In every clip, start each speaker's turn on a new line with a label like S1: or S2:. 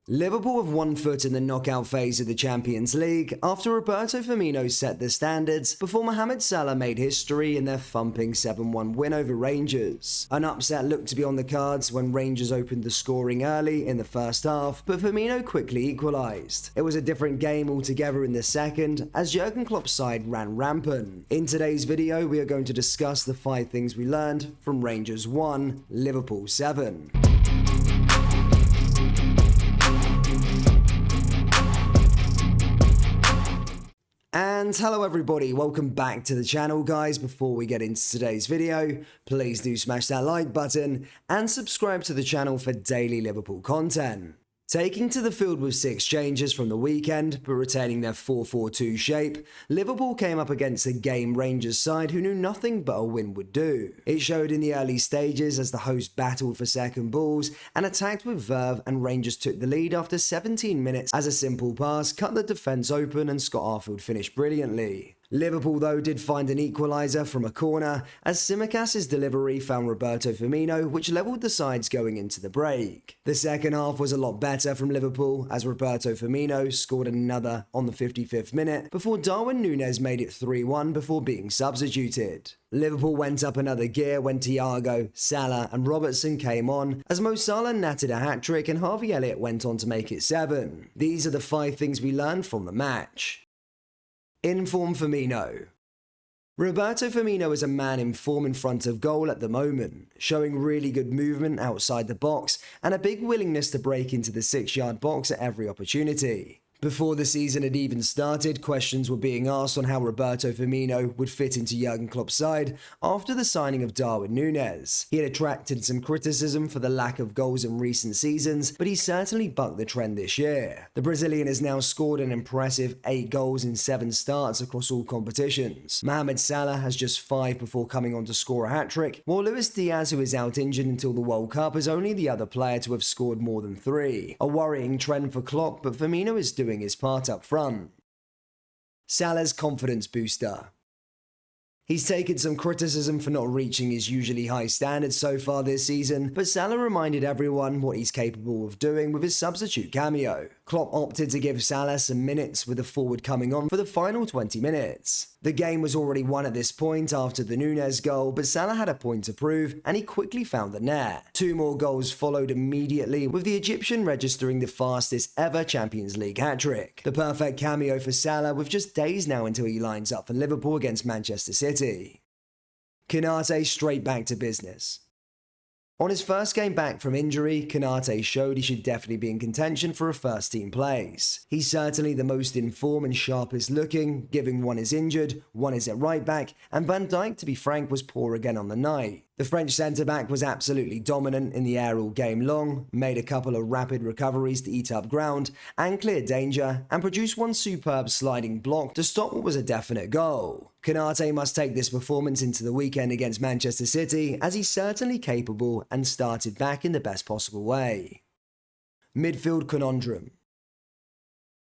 S1: Liverpool have one foot in the knockout phase of the Champions League after Roberto Firmino set the standards before Mohamed Salah made history in their thumping 7-1 win over Rangers. An upset looked to be on the cards when Rangers opened the scoring early in the first half, but Firmino quickly equalised. It was a different game altogether in the second as Jurgen Klopp's side ran rampant. In today's video, we are going to discuss the 5 things we learned from Rangers 1, Liverpool 7. And hello everybody, welcome back to the channel guys. Before we get into today's video, please do smash that like button and subscribe to the channel for daily Liverpool content. Taking to the field with 6 changes from the weekend, but retaining their 4-4-2 shape, Liverpool came up against a game Rangers side who knew nothing but a win would do. It showed in the early stages as the host battled for second balls and attacked with verve, and Rangers took the lead after 17 minutes as a simple pass cut the defence open and Scott Arfield finished brilliantly. Liverpool, though, did find an equaliser from a corner as Tsimikas' delivery found Roberto Firmino, which levelled the sides going into the break. The second half was a lot better from Liverpool as Roberto Firmino scored another on the 55th minute before Nunez made it 3-1 before being substituted. Liverpool went up another gear when Thiago, Salah and Robertson came on as Mo Salah natted a hat-trick and Harvey Elliott went on to make it 7. These are the 5 things we learned from the match. Inform Firmino. Roberto Firmino is a man in form in front of goal at the moment, showing really good movement outside the box and a big willingness to break into the 6-yard box at every opportunity. Before the season had even started, questions were being asked on how Roberto Firmino would fit into Jurgen Klopp's side after the signing of Nunez. He had attracted some criticism for the lack of goals in recent seasons, but he certainly bucked the trend this year. The Brazilian has now scored an impressive 8 goals in 7 starts across all competitions. Mohamed Salah has just 5 before coming on to score a hat-trick, while Luis Diaz, who is out injured until the World Cup, is only the other player to have scored more than 3. A worrying trend for Klopp, but Firmino is doing his part up front. Salah's confidence booster. He's taken some criticism for not reaching his usually high standards so far this season, but Salah reminded everyone what he's capable of doing with his substitute cameo. Klopp opted to give Salah some minutes with the forward coming on for the final 20 minutes. The game was already won at this point after the Nunez goal, but Salah had a point to prove and he quickly found the net. 2 more goals followed immediately, with the Egyptian registering the fastest ever Champions League hat-trick. The perfect cameo for Salah with just days now until he lines up for Liverpool against Manchester City. Konate straight back to business. On his first game back from injury, Konate showed he should definitely be in contention for a first-team place. He's certainly the most in form and sharpest looking, given one is injured, one is at right back, and Van Dijk, to be frank, was poor again on the night. The French centre-back was absolutely dominant in the air all game long, made a couple of rapid recoveries to eat up ground and clear danger, and produced one superb sliding block to stop what was a definite goal. Konate must take this performance into the weekend against Manchester City, as he's certainly capable and started back in the best possible way. Midfield conundrum.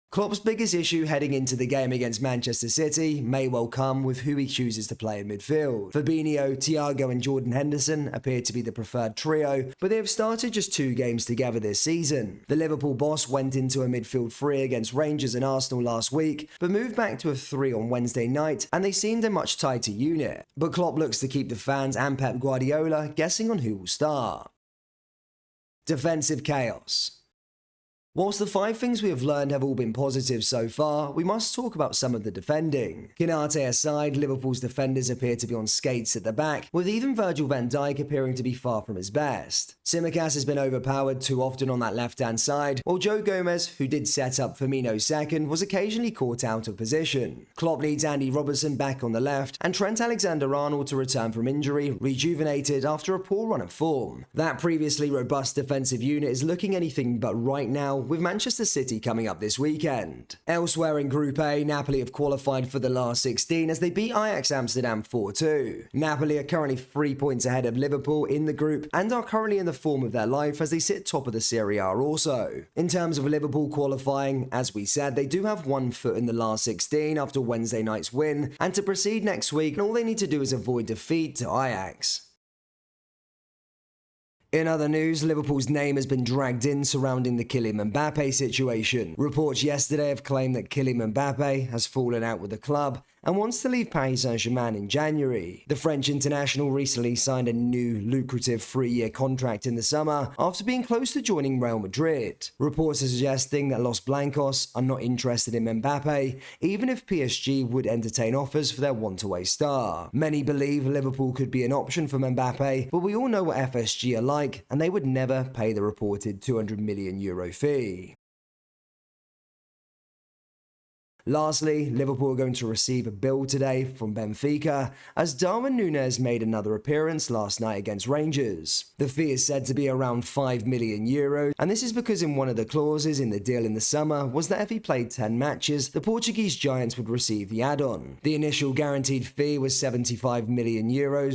S1: Klopp's biggest issue heading into the game against Manchester City may well come with who he chooses to play in midfield. Fabinho, Thiago and Jordan Henderson appear to be the preferred trio, but they have started just 2 games together this season. The Liverpool boss went into a midfield 3 against Rangers and Arsenal last week, but moved back to a 3 on Wednesday night, and they seemed a much tighter unit. But Klopp looks to keep the fans and Pep Guardiola guessing on who will start. Defensive chaos. Whilst the 5 things we have learned have all been positive so far, we must talk about some of the defending. Konate aside, Liverpool's defenders appear to be on skates at the back, with even Virgil van Dijk appearing to be far from his best. Tsimikas has been overpowered too often on that left-hand side, while Joe Gomez, who did set up Firmino's second, was occasionally caught out of position. Klopp needs Andy Robertson back on the left, and Trent Alexander-Arnold to return from injury, rejuvenated after a poor run of form. That previously robust defensive unit is looking anything but right now, with Manchester City coming up this weekend. Elsewhere in Group A, Napoli have qualified for the last 16 as they beat Ajax Amsterdam 4-2. Napoli are currently 3 points ahead of Liverpool in the group and are currently in the form of their life as they sit top of the Serie A also. In terms of Liverpool qualifying, as we said, they do have 1 foot in the last 16 after Wednesday night's win, and to proceed next week, all they need to do is avoid defeat to Ajax. In other news, Liverpool's name has been dragged in surrounding the Kylian Mbappe situation. Reports yesterday have claimed that Kylian Mbappe has fallen out with the club and wants to leave Paris Saint-Germain in January. The French international recently signed a new lucrative 3-year contract in the summer after being close to joining Real Madrid. Reports are suggesting that Los Blancos are not interested in Mbappe, even if PSG would entertain offers for their want-away star. Many believe Liverpool could be an option for Mbappe, but we all know what FSG are like, and they would never pay the reported €200 million fee. Lastly, Liverpool are going to receive a bill today from Benfica as Nunez made another appearance last night against Rangers. The fee is said to be around €5 million, and this is because in one of the clauses in the deal in the summer was that if he played 10 matches, the Portuguese Giants would receive the add-on. The initial guaranteed fee was €75 million,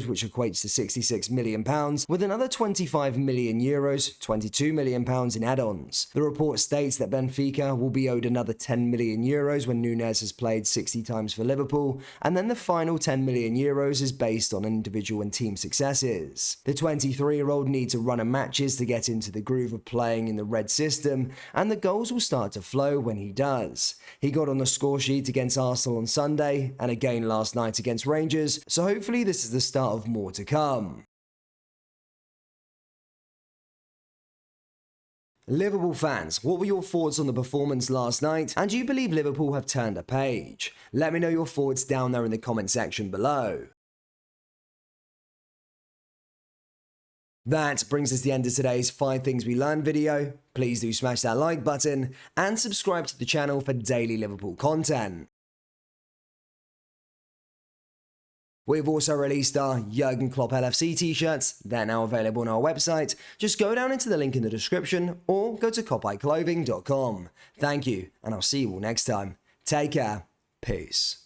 S1: which equates to £66 million, with another €25 million, €22 million in add-ons. The report states that Benfica will be owed another €10 million when Nunez has played 60 times for Liverpool, and then the final €10 million is based on individual and team successes. The 23-year-old needs a run of matches to get into the groove of playing in the red system, and the goals will start to flow when he does. He got on the score sheet against Arsenal on Sunday, and again last night against Rangers, so hopefully this is the start of more to come. Liverpool fans, what were your thoughts on the performance last night, and do you believe Liverpool have turned a page? Let me know your thoughts down there in the comment section below. That brings us to the end of today's 5 Things We Learned video. Please do smash that like button and subscribe to the channel for daily Liverpool content. We've also released our Jurgen Klopp LFC t-shirts. They're now available on our website. Just go down into the link in the description or go to kopiclothing.com. Thank you, and I'll see you all next time. Take care. Peace.